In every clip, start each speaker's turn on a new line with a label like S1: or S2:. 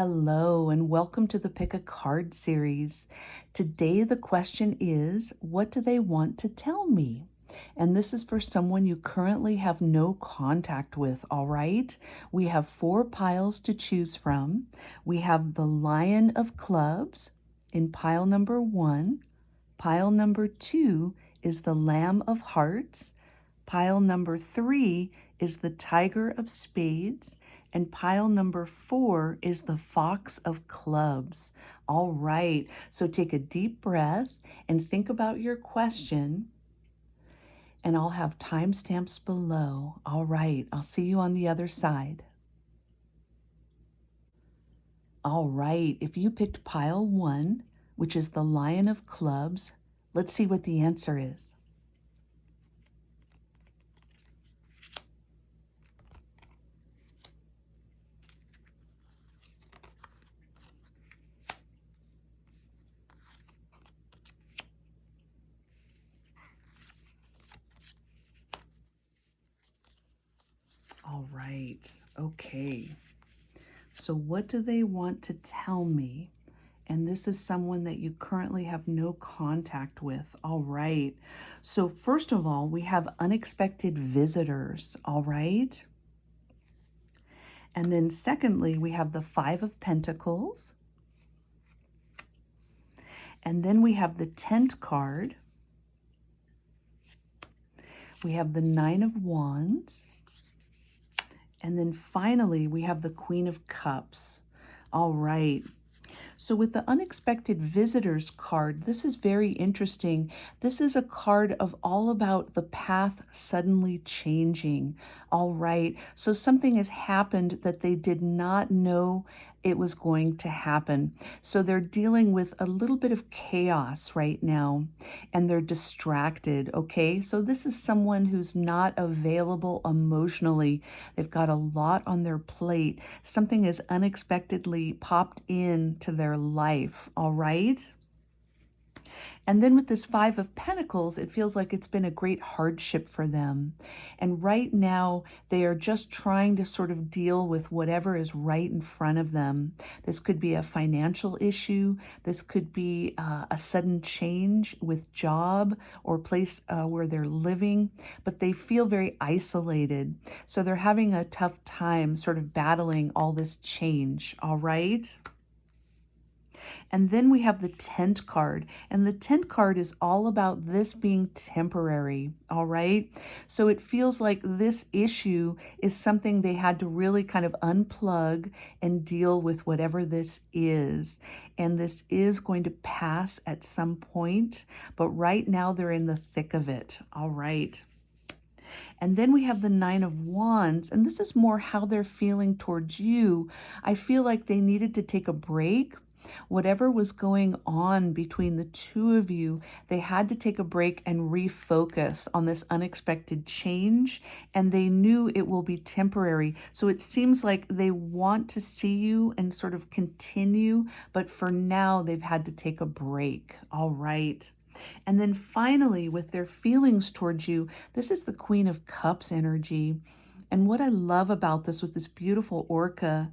S1: Hello, and welcome to the Pick a Card series. Today, the question is, what do they want to tell me? And this is for someone you currently have no contact with, all right? We have 4 piles to choose from. We have the Lion of Clubs in pile number 1. Pile number 2 is the Lamb of Hearts. Pile number 3 is the Tiger of Spades. And pile number 4 is the Fox of Clubs. All right, so take a deep breath and think about your question. And I'll have timestamps below. All right, I'll see you on the other side. All right, if you picked pile 1, which is the Lion of Clubs, let's see what the answer is. All right, okay. So what do they want to tell me? And this is someone that you currently have no contact with. All right. So first of all, we have unexpected visitors. All right. And then secondly, we have the 5 of Pentacles. And then we have the Tent card. We have the 9 of Wands. And then finally, we have the Queen of Cups. All right. So with the unexpected visitors card, this is very interesting. This is a card of all about the path suddenly changing. All right. So something has happened that they did not know it was going to happen. So they're dealing with a little bit of chaos right now and they're distracted. Okay. So this is someone who's not available emotionally. They've got a lot on their plate. Something has unexpectedly popped into their life. All right. And then with this 5 of Pentacles, it feels like it's been a great hardship for them. And right now, they are just trying to sort of deal with whatever is right in front of them. This could be a financial issue. This could be a sudden change with job or place where they're living, but they feel very isolated. So they're having a tough time sort of battling all this change, all right? And then we have the Tent card. And the Tent card is all about this being temporary, all right? So it feels like this issue is something they had to really kind of unplug and deal with whatever this is. And this is going to pass at some point, but right now they're in the thick of it, all right? And then we have the 9 of Wands, and this is more how they're feeling towards you. I feel like they needed to take a break. Whatever was going on between the two of you, they had to take a break and refocus on this unexpected change, and they knew it will be temporary. So it seems like they want to see you and sort of continue, but for now, they've had to take a break. All right. And then finally, with their feelings towards you, this is the Queen of Cups energy. And what I love about this with this beautiful orca,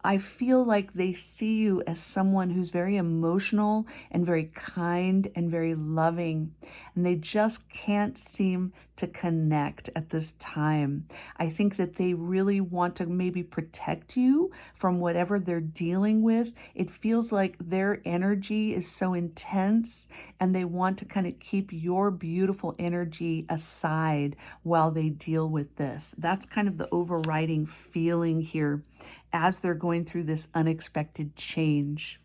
S1: I feel like they see you as someone who's very emotional and very kind and very loving, and they just can't seem to connect at this time. I think that they really want to maybe protect you from whatever they're dealing with. It feels like their energy is so intense and they want to kind of keep your beautiful energy aside while they deal with this. That's kind of the overriding feeling here as they're going through this unexpected change.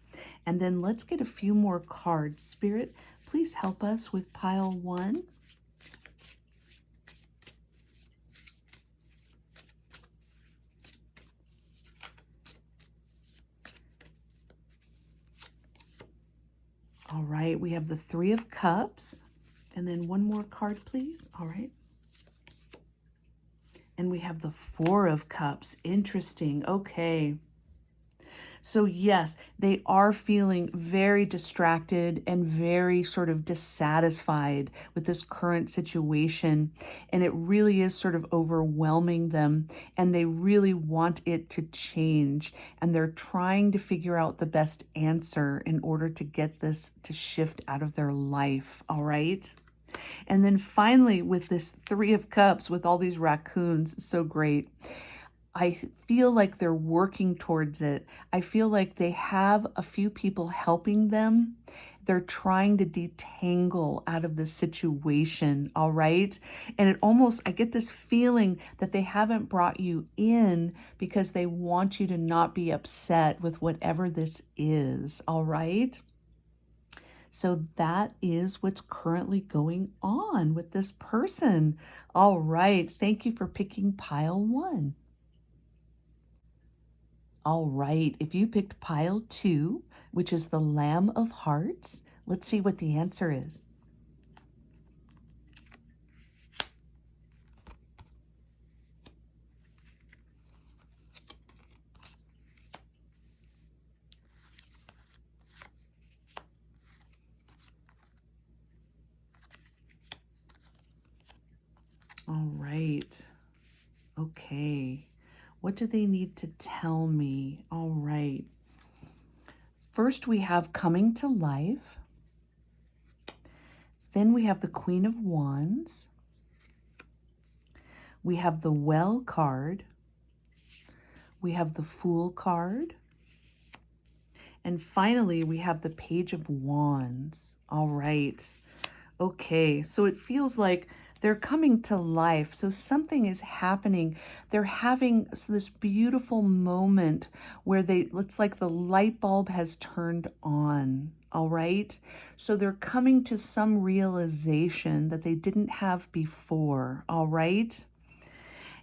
S1: And then let's get a few more cards. Spirit, please help us with pile 1. All right, we have the 3 of Cups. And then one more card, please. All right. And we have the 4 of Cups. Interesting. Okay. So yes, they are feeling very distracted and very sort of dissatisfied with this current situation. And it really is sort of overwhelming them. And they really want it to change. And they're trying to figure out the best answer in order to get this to shift out of their life. All right. And then finally, with this Three of Cups, with all these raccoons, so great. I feel like they're working towards it. I feel like they have a few people helping them. They're trying to detangle out of the situation, all right? And it almost, I get this feeling that they haven't brought you in because they want you to not be upset with whatever this is, all right? So that is what's currently going on with this person. All right, thank you for picking pile 1. All right, if you picked pile 2, which is the Lamb of Hearts, let's see what the answer is. All right, okay. What do they need to tell me? All right. First, we have coming to life. Then we have the Queen of Wands. We have the Well card. We have the Fool card. And finally, we have the Page of Wands. All right. Okay, so it feels like they're coming to life. So something is happening. They're having this beautiful moment where it's like the light bulb has turned on. All right. So they're coming to some realization that they didn't have before. All right.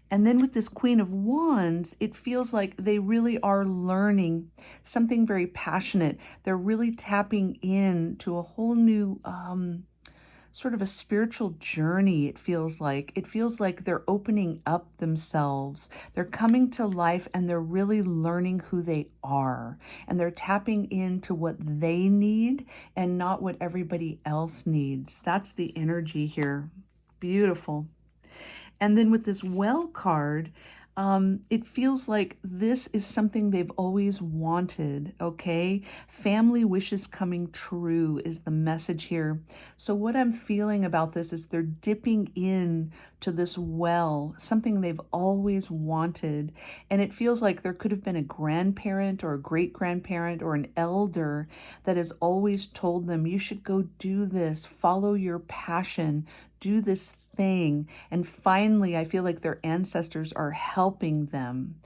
S1: And then with this Queen of Wands, it feels like they really are learning something very passionate. They're really tapping into a whole new sort of a spiritual journey, it feels like. It feels like they're opening up themselves. They're coming to life and they're really learning who they are. And they're tapping into what they need and not what everybody else needs. That's the energy here. Beautiful. And then with this Well card, it feels like this is something they've always wanted, okay? Family wishes coming true is the message here. So what I'm feeling about this is they're dipping in to this well, something they've always wanted. And it feels like there could have been a grandparent or a great-grandparent or an elder that has always told them, you should go do this, follow your passion, do this thing. And finally, I feel like their ancestors are helping them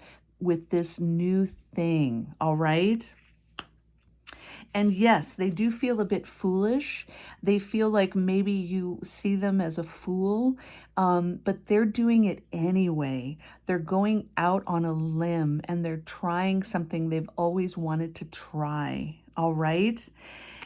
S1: with this new thing, all right? And yes, they do feel a bit foolish. They feel like maybe you see them as a fool, but they're doing it anyway. They're going out on a limb and they're trying something they've always wanted to try, all right?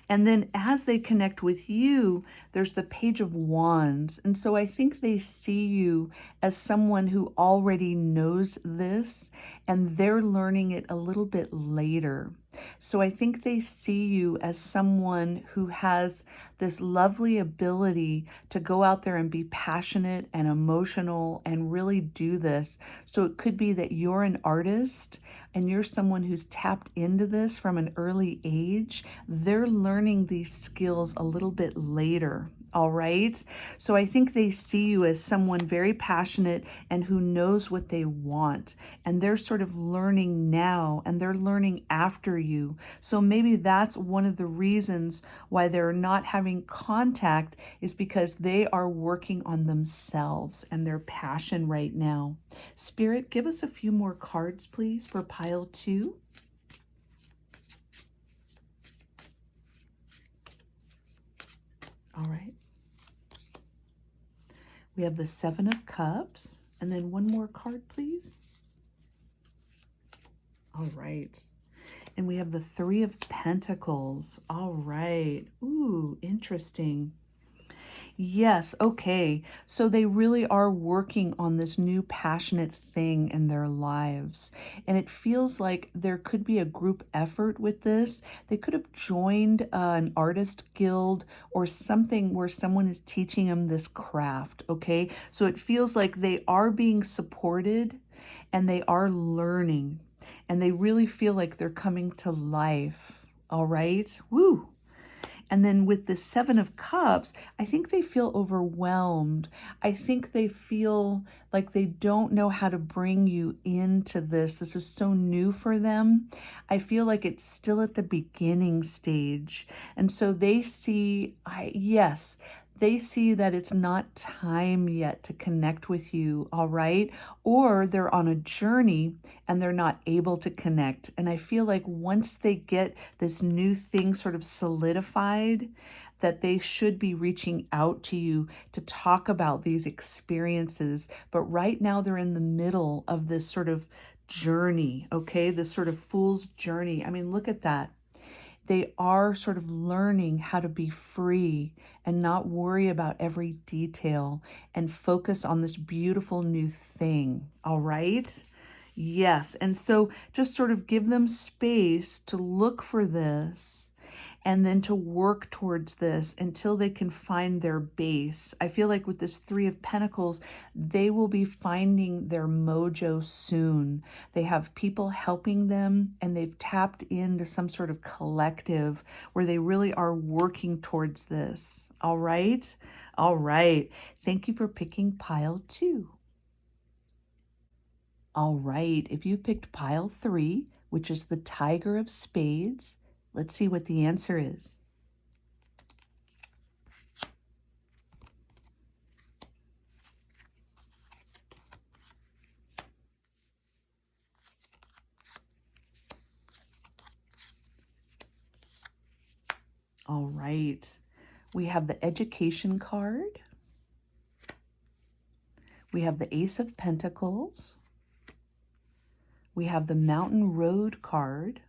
S1: And then as they connect with you, there's the Page of Wands. And so I think they see you as someone who already knows this and they're learning it a little bit later. So I think they see you as someone who has this lovely ability to go out there and be passionate and emotional and really do this. So it could be that you're an artist and you're someone who's tapped into this from an early age. They're learning these skills a little bit later. All right. So I think they see you as someone very passionate and who knows what they want. And they're sort of learning now and they're learning after you. So maybe that's one of the reasons why they're not having contact is because they are working on themselves and their passion right now. Spirit, give us a few more cards, please, for pile 2. All right. We have the Seven of Cups. And then one more card, please. All right. And we have the Three of Pentacles. All right. Ooh, interesting. Yes, okay. So they really are working on this new passionate thing in their lives. And it feels like there could be a group effort with this. They could have joined an artist guild or something where someone is teaching them this craft, okay? So it feels like they are being supported and they are learning and they really feel like they're coming to life. All right? Woo! And then with the Seven of Cups, I think they feel overwhelmed. I think they feel like they don't know how to bring you into this. This is so new for them. I feel like it's still at the beginning stage. And so they see, yes, they see that it's not time yet to connect with you, all right? Or they're on a journey and they're not able to connect. And I feel like once they get this new thing sort of solidified, that they should be reaching out to you to talk about these experiences. But right now they're in the middle of this sort of journey, okay? This sort of fool's journey. I mean, look at that. They are sort of learning how to be free and not worry about every detail and focus on this beautiful new thing. All right? Yes. And so just sort of give them space to look for this and then to work towards this until they can find their base. I feel like with this Three of Pentacles, they will be finding their mojo soon. They have people helping them and they've tapped into some sort of collective where they really are working towards this. All right? All right. Thank you for picking pile 2. All right. If you picked pile 3, which is the Tiger of Spades, let's see what the answer is. All right. We have the Education card. We have the Ace of Pentacles. We have the Mountain Road card.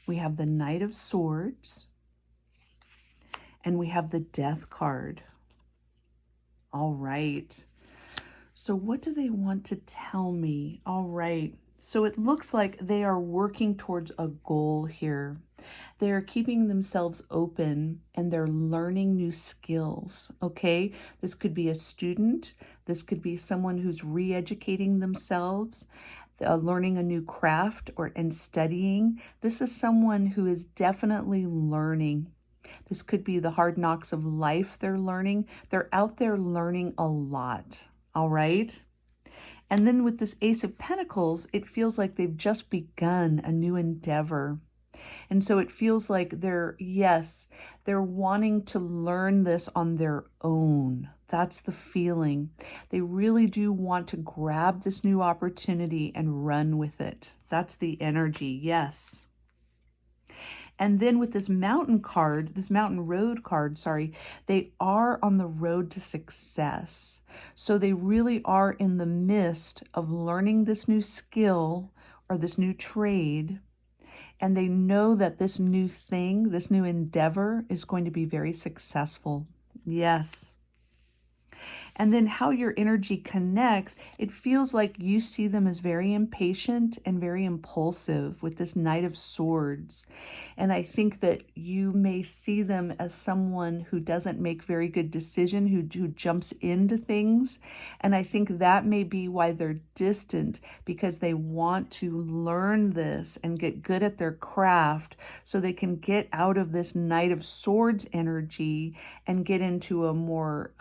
S1: We have the Knight of Swords. And we have the Death card. All right. So what do they want to tell me? All right. So it looks like they are working towards a goal here. They are keeping themselves open and they're learning new skills, okay? This could be a student. This could be someone who's re-educating themselves, learning a new craft and studying. This is someone who is definitely learning. This could be the hard knocks of life they're learning. They're out there learning a lot, all right? And then with this Ace of Pentacles, it feels like they've just begun a new endeavor. And so it feels like they're wanting to learn this on their own. That's the feeling. They really do want to grab this new opportunity and run with it. That's the energy, yes. And then with this Mountain card, this Mountain Road card, sorry, they are on the road to success. So they really are in the midst of learning this new skill or this new trade. And they know that this new thing, this new endeavor is going to be very successful. Yes. And then how your energy connects, it feels like you see them as very impatient and very impulsive with this Knight of Swords. And I think that you may see them as someone who doesn't make very good decision, who jumps into things. And I think that may be why they're distant, because they want to learn this and get good at their craft so they can get out of this Knight of Swords energy and get into a more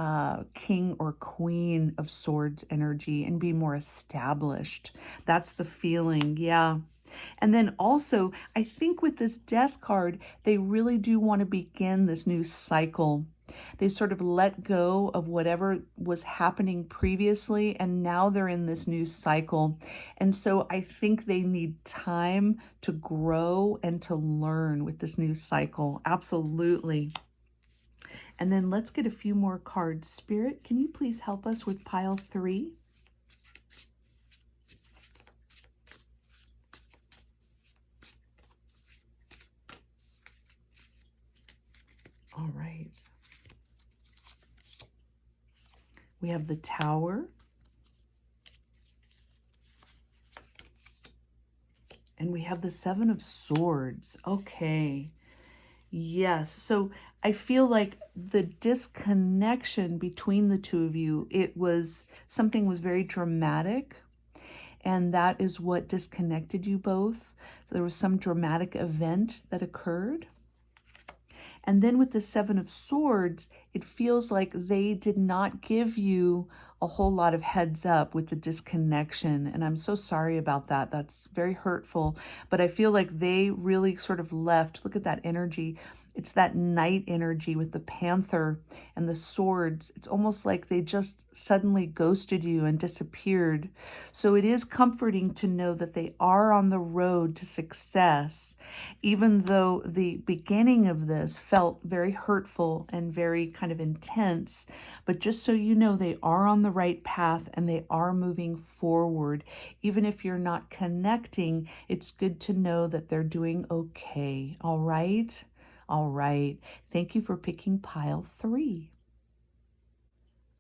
S1: King or Queen of Swords energy and be more established. That's the feeling, yeah. And then also, I think with this Death card, they really do want to begin this new cycle. They sort of let go of whatever was happening previously, and now they're in this new cycle. And so I think they need time to grow and to learn with this new cycle. Absolutely. And then let's get a few more cards. Spirit, can you please help us with pile 3? All right. We have the Tower. And we have the Seven of Swords. Okay. Yes. So I feel like the disconnection between the two of you, something was very dramatic. And that is what disconnected you both. There was some dramatic event that occurred. And then with the Seven of Swords, it feels like they did not give you a whole lot of heads up with the disconnection. And I'm so sorry about that. That's very hurtful. But I feel like they really sort of left. Look at that energy. It's that night energy with the panther and the swords. It's almost like they just suddenly ghosted you and disappeared. So it is comforting to know that they are on the road to success, even though the beginning of this felt very hurtful and very kind of intense. But just so you know, they are on the right path and they are moving forward. Even if you're not connecting, it's good to know that they're doing okay. All right? All right. Thank you for picking pile 3.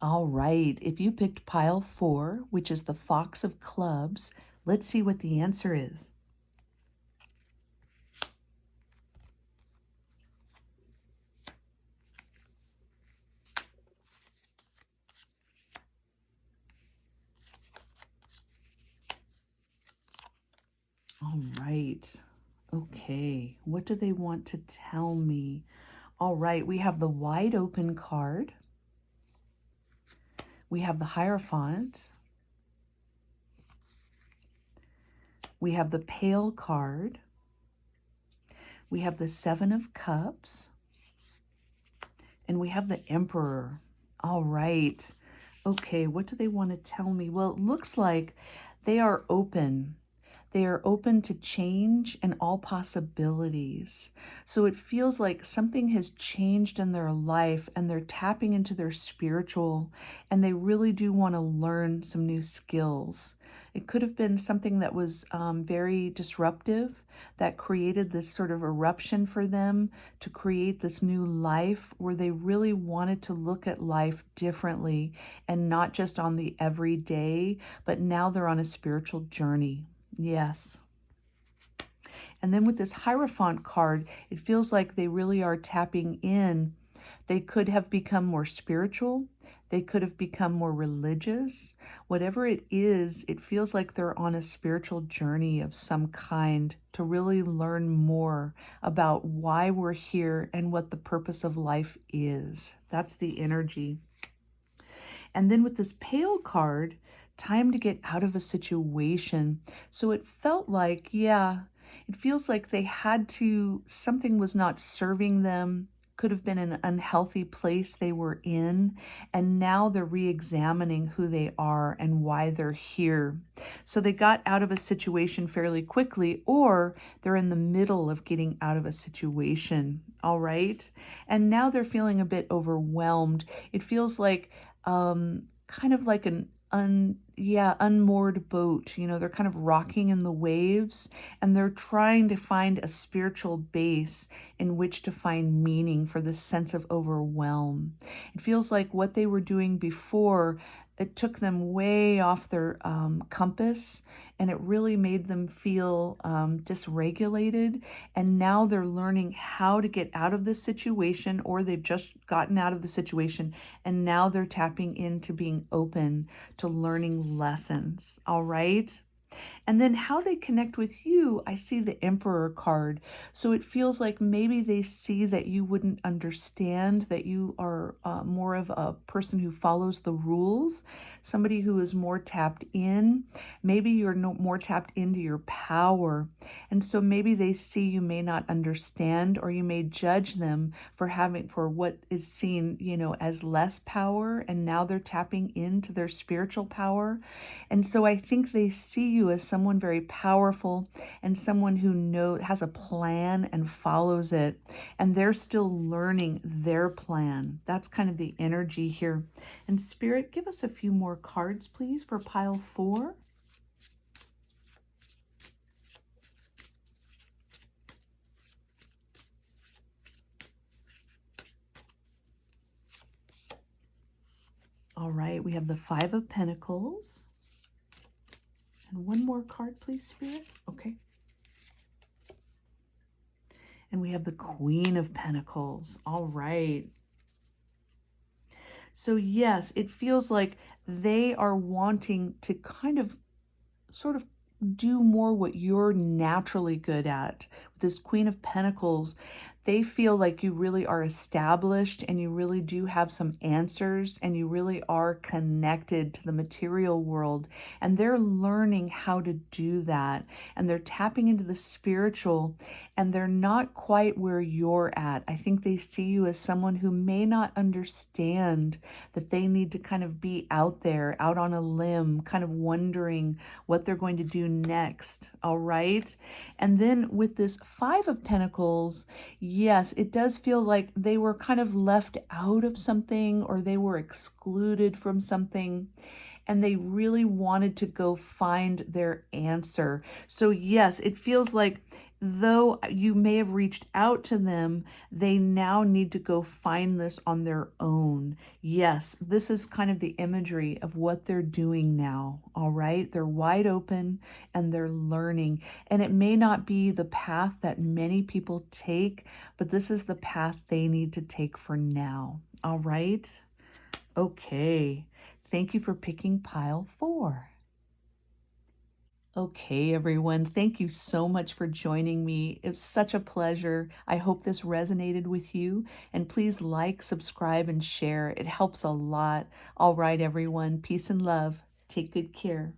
S1: All right. If you picked pile 4, which is the Fox of Clubs, let's see what the answer is. All right. Okay. What do they want to tell me? All right. We have the Wide Open card. We have the Hierophant. We have the Pale card. We have the Seven of Cups. And we have the Emperor. All right. Okay. What do they want to tell me? Well, it looks like they are open. They are open to change and all possibilities. So it feels like something has changed in their life and they're tapping into their spiritual and they really do want to learn some new skills. It could have been something that was very disruptive that created this sort of eruption for them to create this new life where they really wanted to look at life differently and not just on the everyday, but now they're on a spiritual journey. Yes. And then with this Hierophant card, it feels like they really are tapping in. They could have become more spiritual. They could have become more religious. Whatever it is, it feels like they're on a spiritual journey of some kind to really learn more about why we're here and what the purpose of life is. That's the energy. And then with this Pale card, time to get out of a situation. So it felt like, yeah, it feels like they had to, something was not serving them, could have been an unhealthy place they were in, and now they're re-examining who they are and why they're here. So they got out of a situation fairly quickly, or they're in the middle of getting out of a situation, all right? And now they're feeling a bit overwhelmed. It feels like kind of like an unmoored boat. You know, they're kind of rocking in the waves and they're trying to find a spiritual base in which to find meaning for this sense of overwhelm. It feels like what they were doing before, it took them way off their compass and it really made them feel dysregulated. And now they're learning how to get out of this situation, or they've just gotten out of the situation and now they're tapping into being open to learning lessons. All right. And then how they connect with you, I see the Emperor card. So it feels like maybe they see that you wouldn't understand, that you are more of a person who follows the rules, somebody who is more tapped in. Maybe you're more tapped into your power. And so maybe they see you may not understand, or you may judge them for what is seen, you know, as less power. And now they're tapping into their spiritual power. And so I think they see you as someone very powerful and someone who has a plan and follows it. And they're still learning their plan. That's kind of the energy here. And Spirit, give us a few more cards, please, for pile 4. All right, we have the Five of Pentacles. And one more card, please, Spirit. Okay. And we have the Queen of Pentacles. All right. So yes, it feels like they are wanting to kind of sort of do more what you're naturally good at. With this Queen of Pentacles, they feel like you really are established and you really do have some answers and you really are connected to the material world, and they're learning how to do that, and they're tapping into the spiritual, and they're not quite where you're at. I think they see you as someone who may not understand that they need to kind of be out there, out on a limb, kind of wondering what they're going to do next. All right. And then with this Five of Pentacles, yes, it does feel like they were kind of left out of something, or they were excluded from something, and they really wanted to go find their answer. So yes, it feels like though you may have reached out to them, they now need to go find this on their own. Yes, this is kind of the imagery of what they're doing now. All right. They're wide open and they're learning. And it may not be the path that many people take, but this is the path they need to take for now. All right. Okay. Thank you for picking pile 4. Okay, everyone, thank you so much for joining me. It's such a pleasure. I hope this resonated with you. And please like, subscribe, and share. It helps a lot. All right, everyone, peace and love. Take good care.